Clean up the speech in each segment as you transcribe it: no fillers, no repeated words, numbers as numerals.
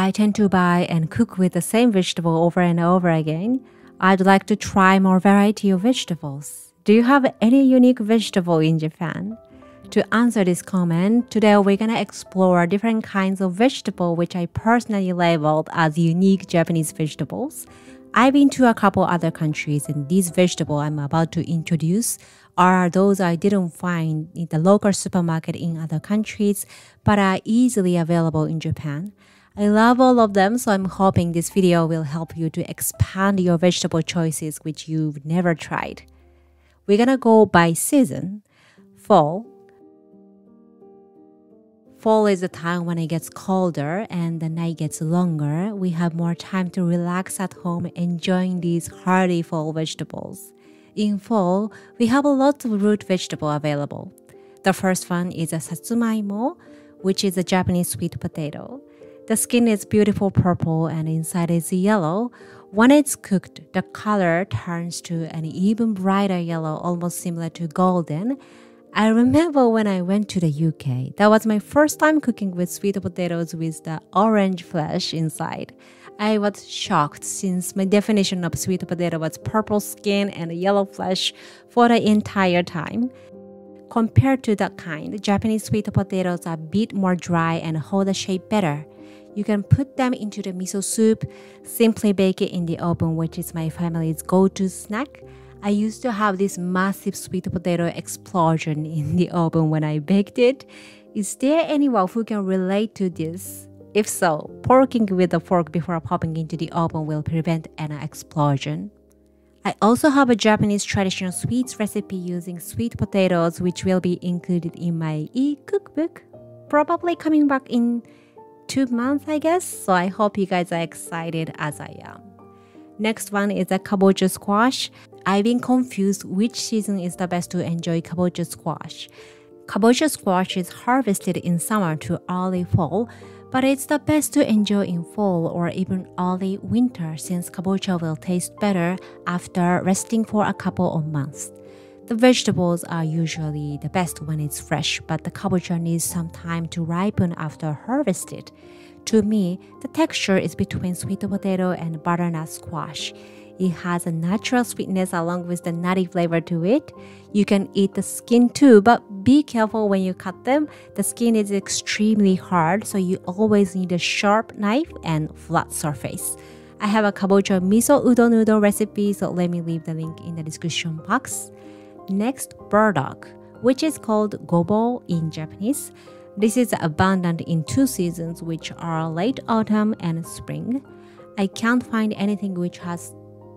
I tend to buy and cook with the same vegetable over and over again. I'd like to try more variety of vegetables. Do you have any unique vegetable in Japan? To answer this comment, today we're gonna explore different kinds of vegetable which I personally labeled as unique Japanese vegetables. I've been to a couple other countries and these vegetables I'm about to introduce are those I didn't find in the local supermarket in other countries but are easily available in Japan. I love all of them, so I'm hoping this video will help you to expand your vegetable choices which you've never tried. We're gonna go by season. Fall. Fall is the time when it gets colder and the night gets longer. We have more time to relax at home enjoying these hearty fall vegetables. In fall, we have a lot of root vegetable available. The first one is a satsumaimo, which is a Japanese sweet potato. The skin is beautiful purple and inside is yellow. When it's cooked, the color turns to an even brighter yellow, almost similar to golden. I remember when I went to the UK, that was my first time cooking with sweet potatoes with the orange flesh inside. I was shocked since my definition of sweet potato was purple skin and yellow flesh for the entire time. Compared to that kind, Japanese sweet potatoes are a bit more dry and hold the shape better. You can put them into the miso soup, simply bake it in the oven, which is my family's go-to snack. I used to have this massive sweet potato explosion in the oven when I baked it. Is there anyone who can relate to this? If so, poking with a fork before popping into the oven will prevent an explosion. I also have a Japanese traditional sweets recipe using sweet potatoes, which will be included in my e-cookbook, probably coming back in 2 months, I guess. So I hope you guys are excited as I am. Next one is a kabocha squash. I've been confused which season is the best to enjoy kabocha squash. Kabocha squash is harvested in summer to early fall, but it's the best to enjoy in fall or even early winter since kabocha will taste better after resting for a couple of months. The vegetables are usually the best when it's fresh, but the kabocha needs some time to ripen after harvested. To me, the texture is between sweet potato and butternut squash. It has a natural sweetness along with the nutty flavor to it. You can eat the skin too, but be careful when you cut them. The skin is extremely hard, so you always need a sharp knife and flat surface. I have a kabocha miso udon noodle recipe, so let me leave the link in the description box. Next, burdock, which is called gobo in Japanese. This is abundant in 2 seasons, which are late autumn and spring. I can't find anything which has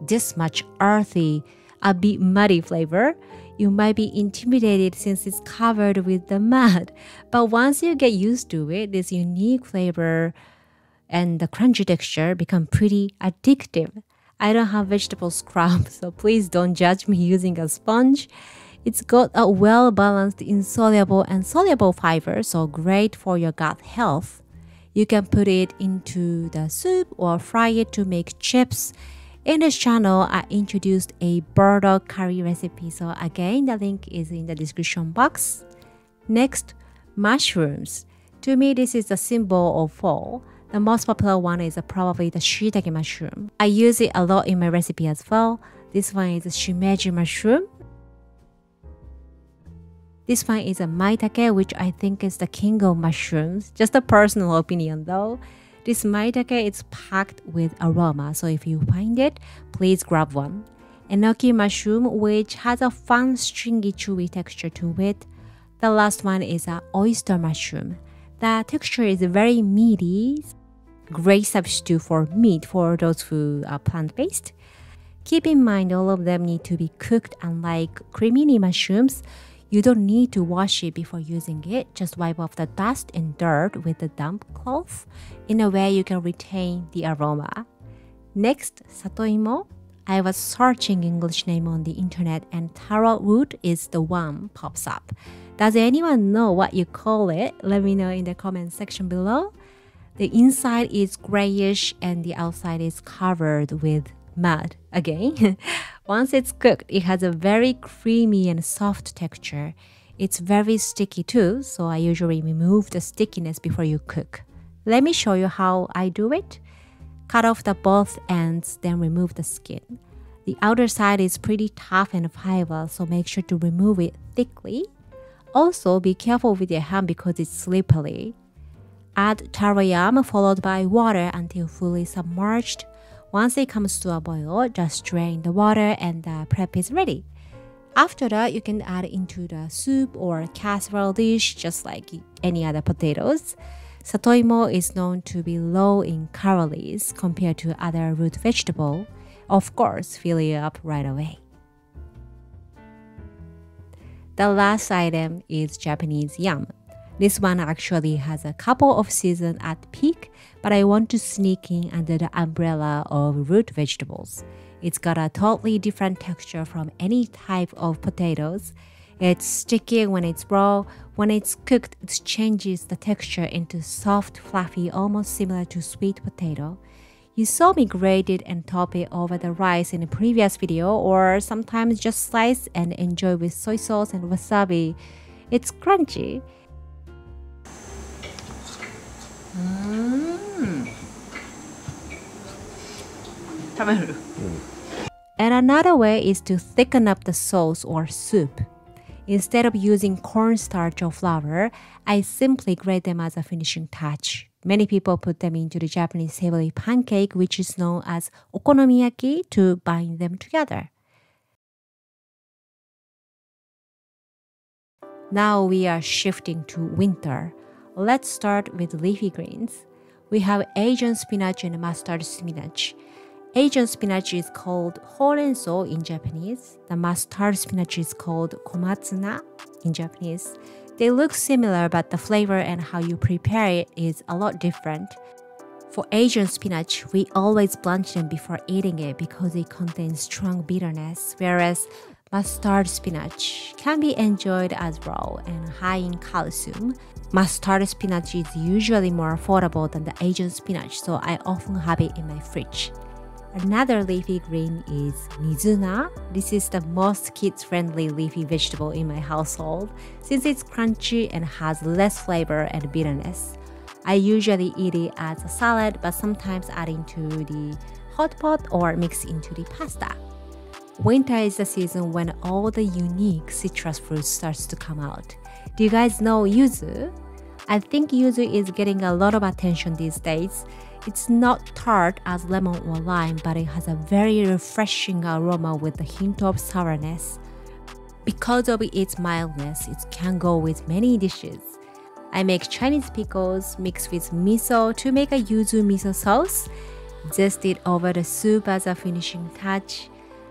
this much earthy, a bit muddy flavor. You might be intimidated since it's covered with the mud, but once you get used to it, this unique flavor and the crunchy texture become pretty addictive. I don't have vegetable scrub, so please don't judge me using a sponge. It's got a well-balanced insoluble and soluble fiber, so great for your gut health. You can put it into the soup or fry it to make chips. In this channel, I introduced a burdock curry recipe, so again, the link is in the description box. Next, mushrooms. To me, this is a symbol of fall. The most popular one is probably the shiitake mushroom. I use it a lot in my recipe as well. This one is a shimeji mushroom. This one is a maitake, which I think is the king of mushrooms. Just a personal opinion though. This maitake is packed with aroma, so if you find it, please grab one. Enoki mushroom, which has a fun stringy chewy texture to it. The last one is an oyster mushroom. The texture is very meaty. Great substitute for meat for those who are plant-based. Keep in mind all of them need to be cooked, unlike cremini mushrooms. You don't need to wash it before using it. Just wipe off the dust and dirt with a damp cloth. In a way, you can retain the aroma. Next, satoimo. I was searching English name on the internet and taro root is the one pops up. Does anyone know what you call it? Let me know in the comment section below. The inside is grayish and the outside is covered with mud again. Once it's cooked, it has a very creamy and soft texture. It's very sticky too, so I usually remove the stickiness before you cook. Let me show you how I do it. Cut off the both ends, then remove the skin. The outer side is pretty tough and fiber, so make sure to remove it thickly. Also, be careful with your hand because it's slippery. Add taro yam followed by water until fully submerged. Once it comes to a boil, just drain the water and the prep is ready. After that, you can add into the soup or casserole dish just like any other potatoes. Satoimo is known to be low in calories compared to other root vegetable. Of course, fill you up right away. The last item is Japanese yam. This one actually has a couple of seasons at peak, but I want to sneak in under the umbrella of root vegetables. It's got a totally different texture from any type of potatoes. It's sticky when it's raw. When it's cooked, it changes the texture into soft, fluffy, almost similar to sweet potato. You saw me grate it and top it over the rice in a previous video, or sometimes just slice and enjoy with soy sauce and wasabi. It's crunchy. And another way is to thicken up the sauce or soup. Instead of using cornstarch or flour, I simply grate them as a finishing touch. Many people put them into the Japanese savory pancake, which is known as okonomiyaki, to bind them together. Now we are shifting to winter. Let's start with leafy greens. We have Asian spinach and mustard spinach. Asian spinach is called horenso in Japanese. The mustard spinach is called komatsuna in Japanese. They look similar, but the flavor and how you prepare it is a lot different. For Asian spinach, we always blanch them before eating it because it contains strong bitterness, whereas mustard spinach can be enjoyed as raw and high in calcium. Mustard spinach is usually more affordable than the Asian spinach, so I often have it in my fridge. Another leafy green is mizuna. This is the most kids-friendly leafy vegetable in my household since it's crunchy and has less flavor and bitterness. I usually eat it as a salad, but sometimes add into the hot pot or mix into the pasta. Winter is the season when all the unique citrus fruits starts to come out. Do you guys know yuzu? I think yuzu is getting a lot of attention these days. It's not tart as lemon or lime, but it has a very refreshing aroma with a hint of sourness. Because of its mildness, it can go with many dishes. I make Chinese pickles mixed with miso to make a yuzu miso sauce. Zest it over the soup as a finishing touch.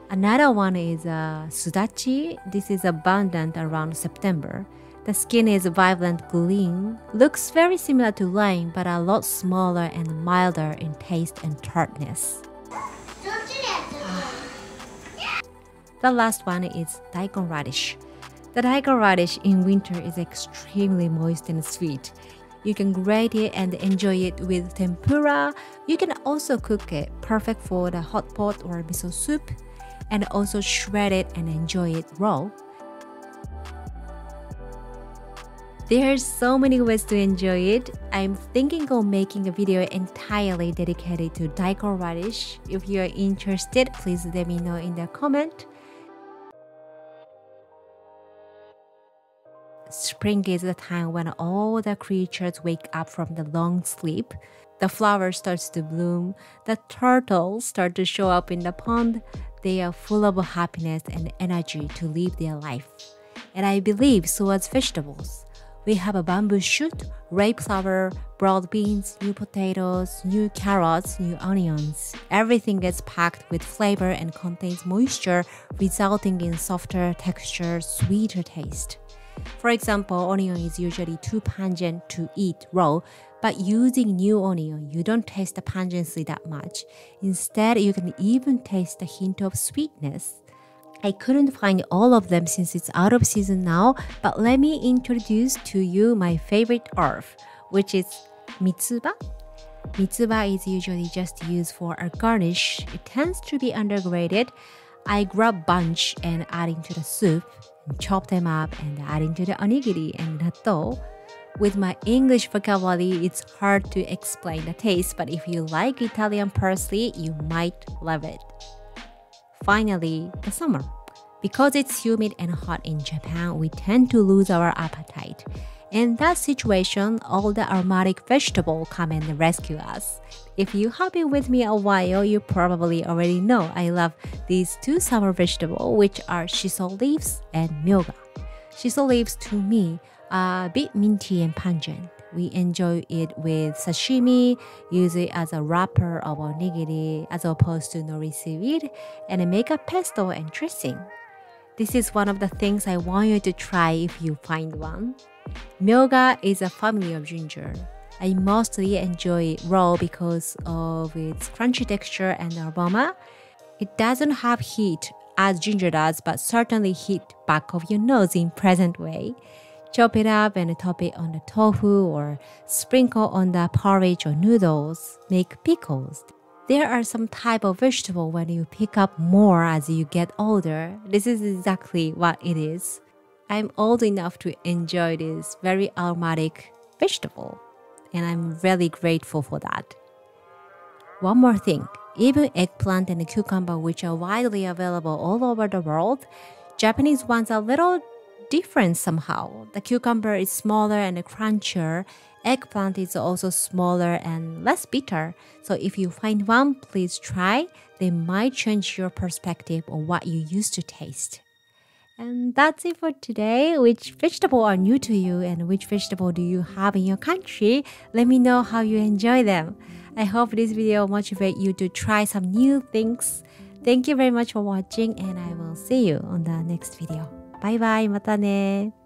Another one is sudachi. This is abundant around September. The skin is vibrant green, looks very similar to lime but a lot smaller and milder in taste and tartness. The last one is daikon radish. The daikon radish in winter is extremely moist and sweet. You can grate it and enjoy it with tempura. You can also cook it, perfect for the hot pot or miso soup, and also shred it and enjoy it raw. There's so many ways to enjoy it. I'm thinking of making a video entirely dedicated to daikon radish. If you're interested, please let me know in the comment. Spring is the time when all the creatures wake up from the long sleep. The flower starts to bloom. The turtles start to show up in the pond. They are full of happiness and energy to live their life. And I believe so as vegetables. We have a bamboo shoot, rape flower, broad beans, new potatoes, new carrots, new onions. Everything gets packed with flavor and contains moisture, resulting in softer texture, sweeter taste. For example, onion is usually too pungent to eat raw, but using new onion, you don't taste the pungency that much. Instead, you can even taste a hint of sweetness. I couldn't find all of them since it's out of season now, but let me introduce to you my favorite herb, which is mitsuba. Mitsuba is usually just used for a garnish. It tends to be underrated. I grab bunch and add into the soup, and chop them up and add into the onigiri and natto. With my English vocabulary, it's hard to explain the taste, but if you like Italian parsley, you might love it. Finally, the summer. Because it's humid and hot in Japan, we tend to lose our appetite. In that situation, all the aromatic vegetables come and rescue us. If you have been with me a while, you probably already know I love these two summer vegetables, which are shiso leaves and myoga. Shiso leaves to me are a bit minty and pungent. We enjoy it with sashimi, use it as a wrapper of onigiri as opposed to nori seaweed, and make a pesto and dressing. This is one of the things I want you to try if you find one. Myoga is a family of ginger. I mostly enjoy it raw because of its crunchy texture and aroma. It doesn't have heat as ginger does, but certainly hit back of your nose in pleasant way. Chop it up and top it on the tofu or sprinkle on the porridge or noodles. Make pickles. There are some type of vegetable when you pick up more as you get older. This is exactly what it is. I'm old enough to enjoy this very aromatic vegetable, and I'm really grateful for that. One more thing, even eggplant and cucumber, which are widely available all over the world, Japanese ones are a little different somehow. The cucumber is smaller and crunchier. Eggplant is also smaller and less bitter. So if you find one, please try. They might change your perspective on what you used to taste. And that's it for today. Which vegetable are new to you and which vegetable do you have in your country? Let me know how you enjoy them. I hope this video will motivate you to try some new things. Thank you very much for watching and I will see you on the next video. Bye bye, またね。